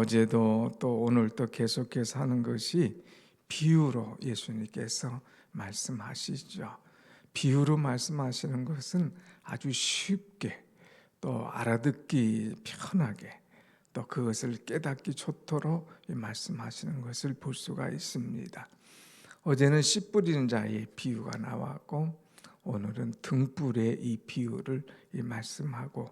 어제도 또 오늘도 계속해서 하는 것이 비유로 예수님께서 말씀하시죠. 비유로 말씀하시는 것은 아주 쉽게 또 알아듣기 편하게 또 그것을 깨닫기 좋도록 말씀하시는 것을 볼 수가 있습니다. 어제는 씨 뿌리는 자의 비유가 나왔고 오늘은 등불의 이 비유를 말씀하고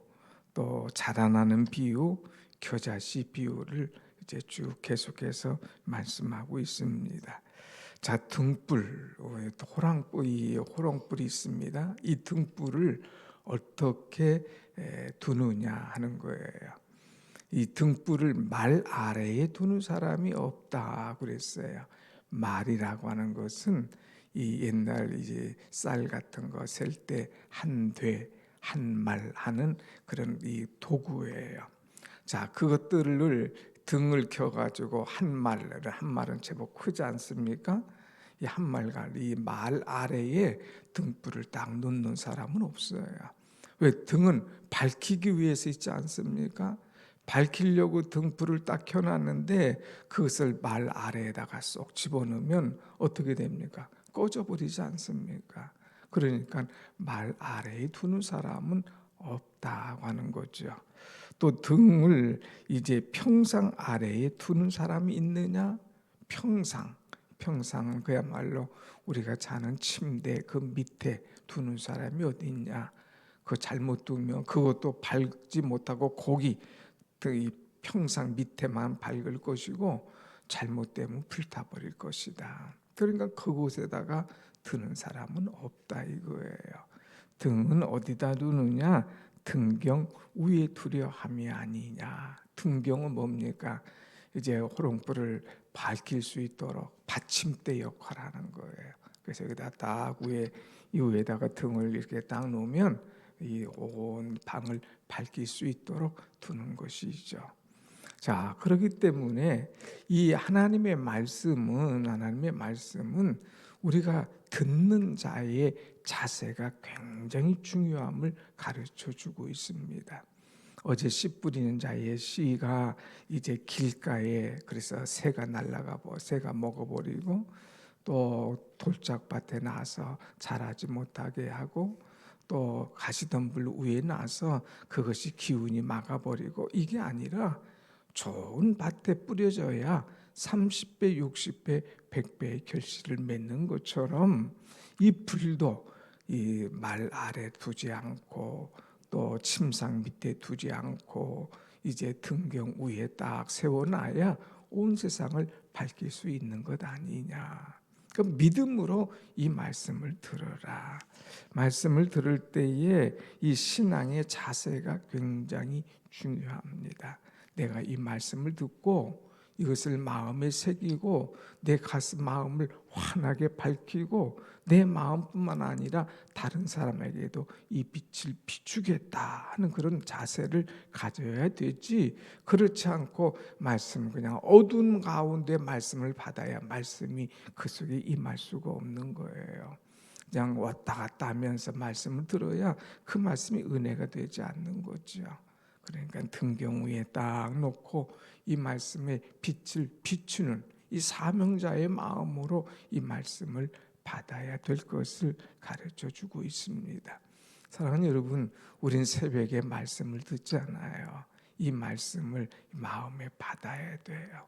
또 자라나는 비유, 겨자씨 비유를 이제 쭉 계속해서 말씀하고 있습니다. 자, 등불, 호롱불이 있습니다. 이 등불을 어떻게 두느냐 하는 거예요. 이 등불을 말 아래에 두는 사람이 없다 그랬어요. 말이라고 하는 것은 이 옛날 이제 쌀 같은 거 셀 때 한 돼, 한 말 하는 그런 이 도구예요. 자, 그것들을 등을 켜가지고 한 말은 제법 크지 않습니까? 이 한 말과 이 말 아래에 등불을 딱 놓는 사람은 없어요. 왜? 등은 밝히기 위해서 있지 않습니까? 밝히려고 등불을 딱 켜놨는데 그것을 말 아래에다가 쏙 집어넣으면 어떻게 됩니까? 꺼져버리지 않습니까? 그러니까 말 아래에 두는 사람은 없다고 하는 거죠. 또 등을 이제 평상 아래에 두는 사람이 있느냐? 평상은 그야말로 우리가 자는 침대 그 밑에 두는 사람이 어디 있냐? 그거 잘못 두면 그것도 밟지 못하고 거기 이 평상 밑에만 밝을 것이고 잘못되면 불타버릴 것이다. 그러니까 그곳에다가 드는 사람은 없다 이거예요. 등은 어디다 두느냐? 등경 위에 두려 함이 아니냐. 등경은 뭡니까? 이제 호롱불을 밝힐 수 있도록 받침대 역할하는 거예요. 그래서 여기다 딱 위에다가 등을 이렇게 딱 놓으면 이 온 방을 밝힐 수 있도록 두는 것이죠. 자, 그렇기 때문에 이 하나님의 말씀은 우리가 듣는 자의 자세가 굉장히 중요함을 가르쳐 주고 있습니다. 어제 씨 뿌리는 자의 씨가 이제 길가에 그래서 새가 날아가고 새가 먹어버리고 또 돌짝밭에 나서 자라지 못하게 하고 또 가시덤불 위에 나서 그것이 기운이 막아버리고 이게 아니라 좋은 밭에 뿌려져야 30배, 60배, 100배의 결실을 맺는 것처럼 이 불도 이 말 아래 두지 않고 또 침상 밑에 두지 않고 이제 등경 위에 딱 세워놔야 온 세상을 밝힐 수 있는 것 아니냐. 그 믿음으로 이 말씀을 들어라. 말씀을 들을 때에 이 신앙의 자세가 굉장히 중요합니다. 내가 이 말씀을 듣고 이것을 마음에 새기고 내 가슴 마음을 환하게 밝히고 내 마음뿐만 아니라 다른 사람에게도 이 빛을 비추겠다 하는 그런 자세를 가져야 되지. 그렇지 않고 말씀 그냥 어두운 가운데 말씀을 받아야 말씀이 그 속에 임할 수가 없는 거예요. 그냥 왔다 갔다 하면서 말씀을 들어야 그 말씀이 은혜가 되지 않는 거죠. 그러니까 등경 위에 딱 놓고 이 말씀의 빛을 비추는 이 사명자의 마음으로 이 말씀을 받아야 될 것을 가르쳐 주고 있습니다. 사랑하는 여러분, 우린 새벽에 말씀을 듣잖아요. 이 말씀을 마음에 받아야 돼요.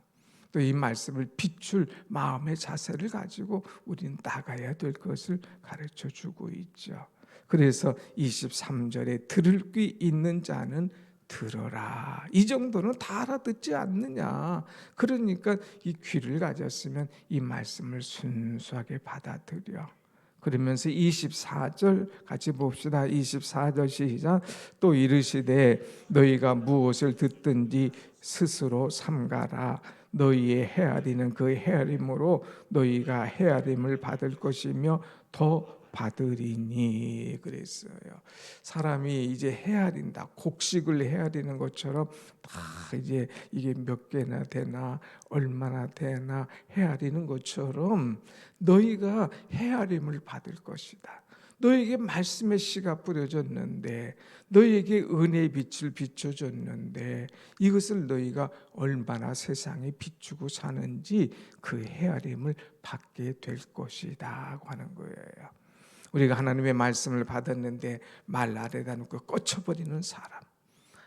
또 이 말씀을 비출 마음의 자세를 가지고 우리는 나가야 될 것을 가르쳐 주고 있죠. 그래서 23절에 들을 귀 있는 자는 들어라. 이 정도는 다 알아듣지 않느냐. 그러니까 이 귀를 가졌으면 이 말씀을 순수하게 받아들여. 그러면서 24절 같이 봅시다. 24절 시작. 또 이르시되 너희가 무엇을 듣든지 스스로 삼가라. 너희의 헤아리는 그 헤아림으로 너희가 헤아림을 받을 것이며 더 받으리니 그랬어요. 사람이 이제 헤아린다. 곡식을 헤아리는 것처럼 다 이제 이게 몇 개나 되나 얼마나 되나 헤아리는 것처럼 너희가 헤아림을 받을 것이다. 너에게 말씀의 씨가 뿌려졌는데, 너에게 은혜의 빛을 비춰줬는데, 이것을 너희가 얼마나 세상에 비추고 사는지 그 헤아림을 받게 될 것이다 하는 거예요. 우리가 하나님의 말씀을 받았는데 말 아래다 놓고 꽂혀버리는 사람,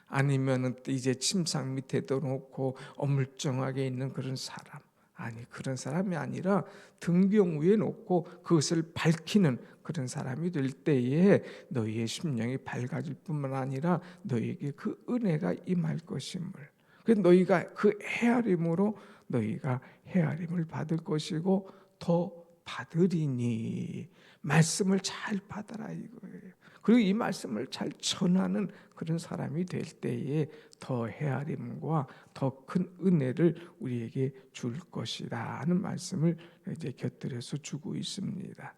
아니면 이제 침상 밑에 놓고 어물쩡하게 있는 그런 사람, 아니 그런 사람이 아니라 등병 위에 놓고 그것을 밝히는 그런 사람이 될 때에 너희의 심령이 밝아질 뿐만 아니라 너희에게 그 은혜가 임할 것임을, 그래서 너희가 그 헤아림으로 너희가 헤아림을 받을 것이고 더 받으리니, 말씀을 잘 받아라 이거예요. 그리고 이 말씀을 잘 전하는 그런 사람이 될 때에 더 헤아림과 더 큰 은혜를 우리에게 줄 것이다 하는 말씀을 이제 곁들여서 주고 있습니다.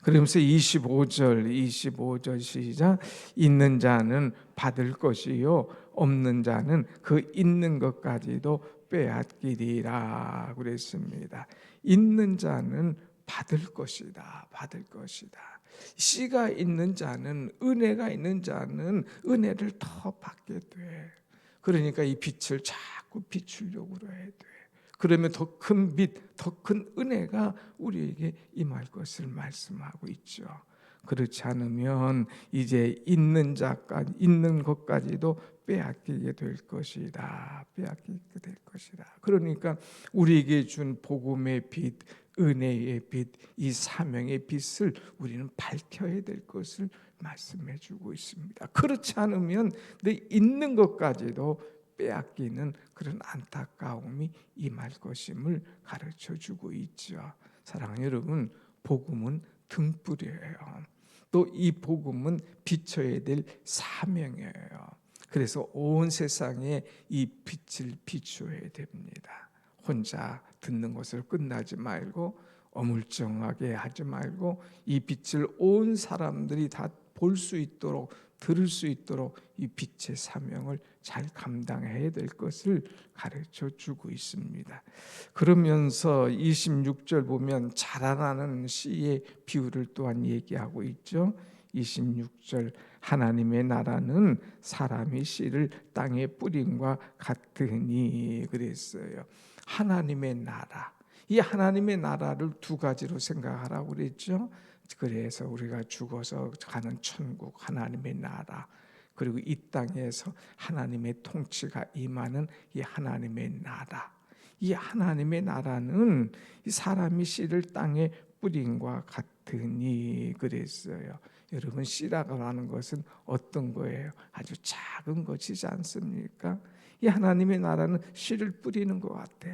그러면서 25절 시작. 있는 자는 받을 것이요 없는 자는 그 있는 것까지도 빼앗기리라 그랬습니다. 있는 자는 받을 것이다. 받을 것이다. 씨가 있는 자는, 은혜가 있는 자는 은혜를 더 받게 돼. 그러니까 이 빛을 자꾸 비추려고 해야 돼. 그러면 더 큰 빛, 더 큰 은혜가 우리에게 임할 것을 말씀하고 있죠. 그렇지 않으면 이제 있는 자까지, 있는 것까지도 빼앗기게 될 것이다. 빼앗기게 될 것이다. 그러니까 우리에게 준 복음의 빛, 은혜의 빛, 이 사명의 빛을 우리는 밝혀야 될 것을 말씀해 주고 있습니다. 그렇지 않으면 내 있는 것까지도 빼앗기는 그런 안타까움이 임할 것임을 가르쳐 주고 있죠. 사랑하는 여러분, 복음은 등불이에요. 또 이 복음은 비춰야 될 사명이에요. 그래서 온 세상에 이 빛을 비추어야 됩니다. 혼자 듣는 것을 끝나지 말고, 어물쩡하게 하지 말고, 이 빛을 온 사람들이 다 볼 수 있도록, 들을 수 있도록 이 빛의 사명을 잘 감당해야 될 것을 가르쳐 주고 있습니다. 그러면서 26절 보면 자라나는 씨의 비유를 또한 얘기하고 있죠. 26절, 하나님의 나라는 사람이 씨를 땅에 뿌림과 같으니 그랬어요. 하나님의 나라, 이 하나님의 나라를 두 가지로 생각하라고 그랬죠. 그래서 우리가 죽어서 가는 천국, 하나님의 나라, 그리고 이 땅에서 하나님의 통치가 임하는 이 하나님의 나라. 이 하나님의 나라는 이 사람이 씨를 땅에 뿌림과 같으니 그랬어요. 여러분, 씨라고 하는 것은 어떤 거예요? 아주 작은 것이지 않습니까? 이 하나님의 나라는 씨를 뿌리는 것 같아.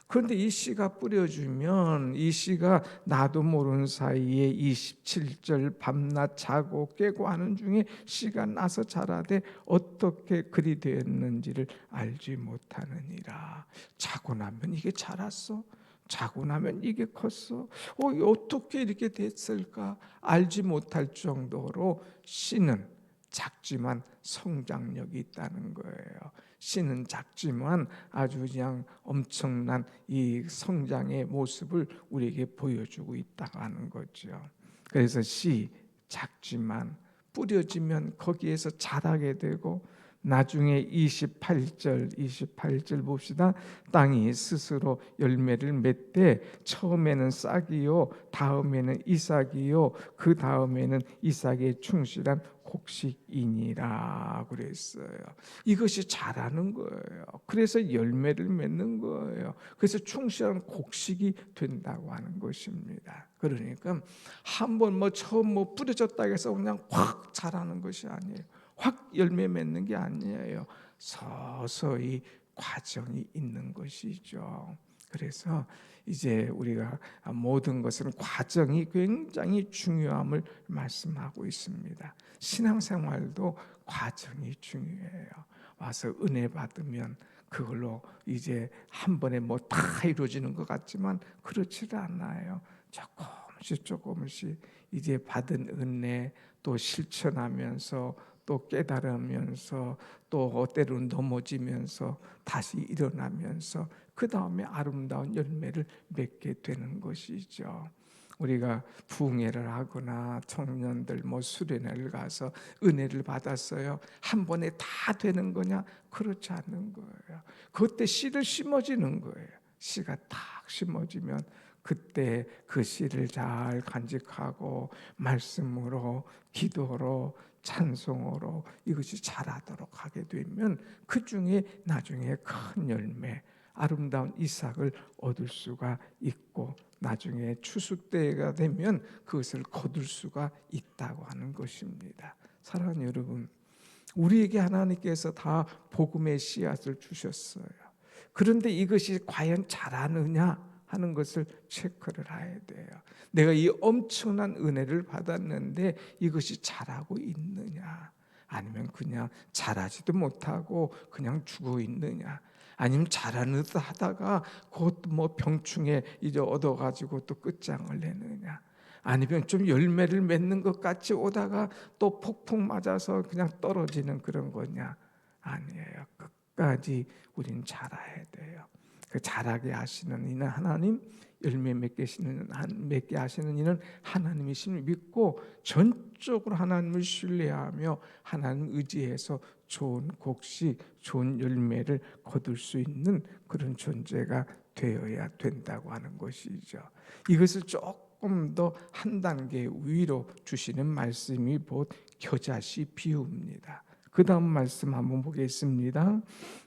그런데 이 씨가 뿌려주면 이 씨가 나도 모르는 사이에 27절 밤낮 자고 깨고 하는 중에 씨가 나서 자라되 어떻게 그리 되었는지를 알지 못하느니라. 자고 나면 이게 자랐어? 자고 나면 이게 컸어? 어떻게 이렇게 됐을까? 알지 못할 정도로 씨는 작지만 성장력이 있다는 거예요. 씨는 작지만 아주 그냥 엄청난 이 성장의 모습을 우리에게 보여주고 있다고 하는 거죠. 그래서 씨 작지만 뿌려지면 거기에서 자라게 되고, 나중에 28절 봅시다. 땅이 스스로 열매를 맺되 처음에는 싹이요 다음에는 이삭이요 그 다음에는 이삭의 충실한 곡식이니라 그랬어요. 이것이 자라는 거예요. 그래서 열매를 맺는 거예요. 그래서 충실한 곡식이 된다고 하는 것입니다. 그러니까 한번 처음 뿌려졌다 해서 그냥 확 자라는 것이 아니에요. 확 열매 맺는 게 아니에요. 서서히 과정이 있는 것이죠. 그래서 이제 우리가 모든 것은 과정이 굉장히 중요함을 말씀하고 있습니다. 신앙생활도 과정이 중요해요. 와서 은혜 받으면 그걸로 이제 한 번에 다 이루어지는 것 같지만 그렇지를 않아요. 조금씩 이제 받은 은혜 또 실천하면서 또 깨달으면서 또 때로는 넘어지면서 다시 일어나면서 그 다음에 아름다운 열매를 맺게 되는 것이죠. 우리가 부흥회를 하거나 청년들 수련회를 가서 은혜를 받았어요. 한 번에 다 되는 거냐? 그렇지 않는 거예요. 그때 씨를 심어지는 거예요. 씨가 딱 심어지면 그때 그 씨를 잘 간직하고 말씀으로, 기도로, 찬송으로 이것이 자라도록 하게 되면 그 중에 나중에 큰 열매, 아름다운 이삭을 얻을 수가 있고 나중에 추수 때가 되면 그것을 거둘 수가 있다고 하는 것입니다. 사랑하는 여러분, 우리에게 하나님께서 다 복음의 씨앗을 주셨어요. 그런데 이것이 과연 자라느냐 하는 것을 체크를 해야 돼요. 내가 이 엄청난 은혜를 받았는데 이것이 자라고 있느냐, 아니면 그냥 자라지도 못하고 그냥 죽어 있느냐, 아니면 자라는 듯 하다가 곧 병충해 이제 얻어가지고 또 끝장을 내느냐, 아니면 좀 열매를 맺는 것 같이 오다가 또 폭풍 맞아서 그냥 떨어지는 그런 거냐? 아니에요. 끝까지 우린 자라야 돼요. 그 자라게 하시는 이는 하나님, 열매 맺게 하시는 이는 하나님이심을 믿고 전적으로 하나님을 신뢰하며 하나님 의지해서 좋은 곡식, 좋은 열매를 거둘 수 있는 그런 존재가 되어야 된다고 하는 것이죠. 이것을 조금 더 한 단계 위로 주시는 말씀이 곧 겨자씨 비유입니다. 그 다음 말씀 한번 보겠습니다.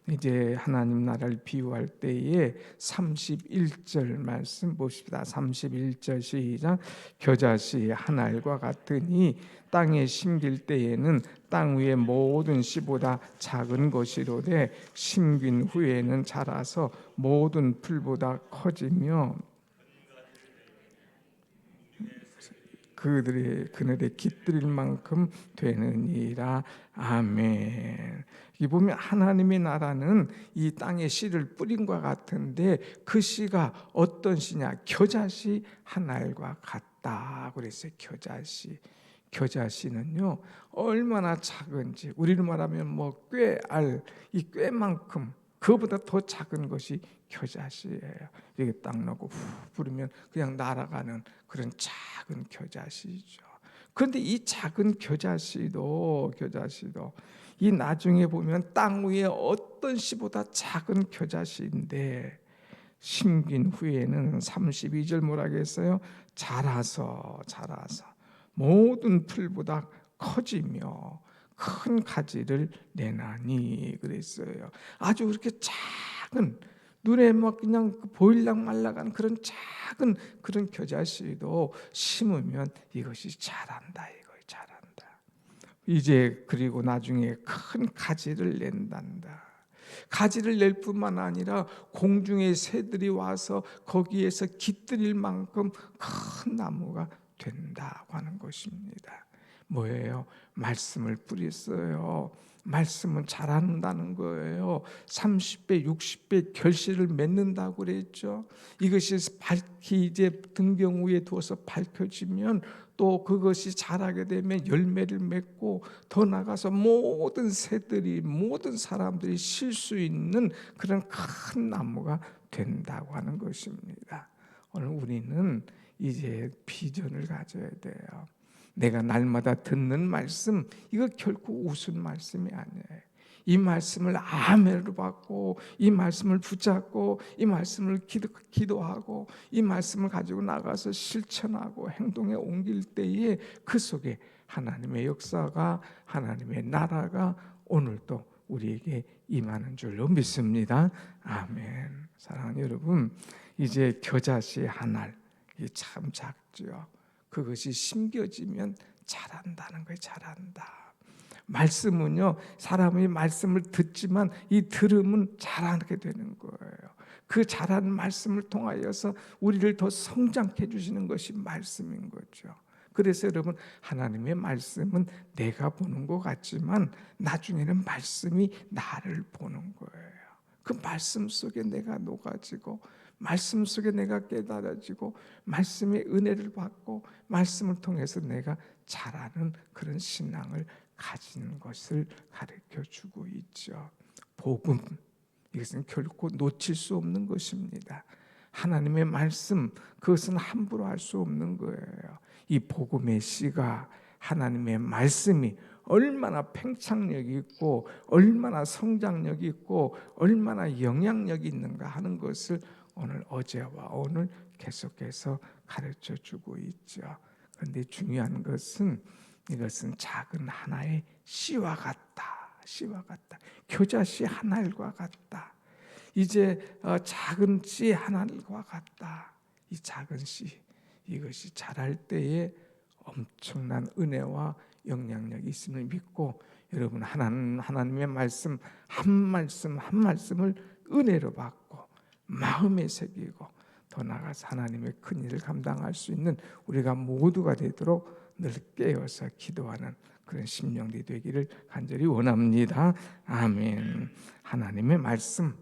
이제 하나님 나라를 비유할 때에 31절 말씀 보십시다. 31절 시작. 겨자씨 한 알과 같으니 땅에 심길 때에는 땅 위의 모든 씨보다 작은 것이로되 심긴 후에는 자라서 모든 풀보다 커지며 그늘에 깃들일 만큼 되느니라. 아멘. 이 보면 하나님의 나라는 이 땅에 씨를 뿌린과 같은데 그 씨가 어떤 씨냐? 겨자씨 한 알과 같다 그랬어요. 겨자씨. 겨자씨는요 얼마나 작은지, 우리를 말하면 꾀알, 이 꾀만큼, 그보다 더 작은 것이 겨자씨예요. 이게 딱 넣고 후 부르면 그냥 날아가는 그런 작은 겨자씨죠. 그런데 이 작은 겨자씨도 이 나중에 보면 땅 위에 어떤 씨보다 작은 겨자씨인데 심긴 후에는 32절 뭐라고 했어요? 자라서 모든 풀보다 커지며 큰 가지를 내나니 그랬어요. 아주 그렇게 작은, 눈에 그냥 보일랑 말랑한 그런 작은 그런 겨자씨도 심으면 이것이 자란다. 이제 그리고 나중에 큰 가지를 낸단다. 가지를 낼 뿐만 아니라 공중의 새들이 와서 거기에서 깃들일 만큼 큰 나무가 된다고 하는 것입니다. 뭐예요? 말씀을 뿌렸어요. 말씀은 자란다는 거예요. 30배, 60배 결실을 맺는다고 그랬죠. 이것이 밝히 이제 등경 위에 두어서 밝혀지면 또 그것이 자라게 되면 열매를 맺고 더 나가서 모든 새들이, 모든 사람들이 쉴 수 있는 그런 큰 나무가 된다고 하는 것입니다. 오늘 우리는 이제 비전을 가져야 돼요. 내가 날마다 듣는 말씀, 이거 결코 우스운 말씀이 아니에요. 이 말씀을 아멘으로 받고, 이 말씀을 붙잡고, 이 말씀을 기도하고, 이 말씀을 가지고 나가서 실천하고 행동에 옮길 때에 그 속에 하나님의 역사가, 하나님의 나라가 오늘도 우리에게 임하는 줄로 믿습니다. 아멘. 사랑하는 여러분, 이제 겨자씨 한 알, 이게 참 작죠. 그것이 심겨지면 자란다는 거예요. 자란다. 말씀은요, 사람이 말씀을 듣지만 이 들음은 자라게 되는 거예요. 그 자라는 말씀을 통하여서 우리를 더 성장해 주시는 것이 말씀인 거죠. 그래서 여러분, 하나님의 말씀은 내가 보는 것 같지만 나중에는 말씀이 나를 보는 거예요. 그 말씀 속에 내가 녹아지고, 말씀 속에 내가 깨달아지고, 말씀의 은혜를 받고, 말씀을 통해서 내가 자라는 그런 신앙을 가진 것을 가르쳐주고 있죠. 복음, 이것은 결코 놓칠 수 없는 것입니다. 하나님의 말씀, 그것은 함부로 할 수 없는 거예요. 이 복음의 씨가, 하나님의 말씀이 얼마나 팽창력이 있고 얼마나 성장력이 있고 얼마나 영향력이 있는가 하는 것을 오늘, 어제와 오늘 계속해서 가르쳐 주고 있죠. 그런데 중요한 것은 이것은 작은 하나의 씨와 같다. 씨와 같다. 겨자씨 한 알과 같다. 이제 작은 씨 한 알과 같다. 이 작은 씨, 이것이 자랄 때에 엄청난 은혜와 영향력이 있음을 믿고, 여러분 하나님의 말씀 한 말씀 한 말씀을 은혜로 받고 마음에 새기고 더 나아가서 하나님의 큰 일을 감당할 수 있는 우리가 모두가 되도록 늘 깨어서 기도하는 그런 심령이 되기를 간절히 원합니다. 아멘. 하나님의 말씀,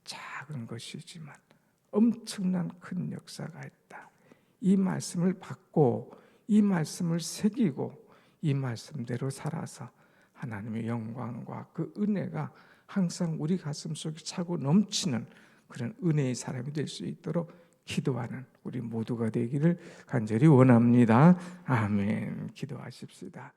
작은 것이지만 엄청난 큰 역사가 있다. 이 말씀을 받고 이 말씀을 새기고 이 말씀대로 살아서 하나님의 영광과 그 은혜가 항상 우리 가슴 속에 차고 넘치는 그런 은혜의 사람이 될 수 있도록 기도하는 우리 모두가 되기를 간절히 원합니다. 아멘. 기도하십시다.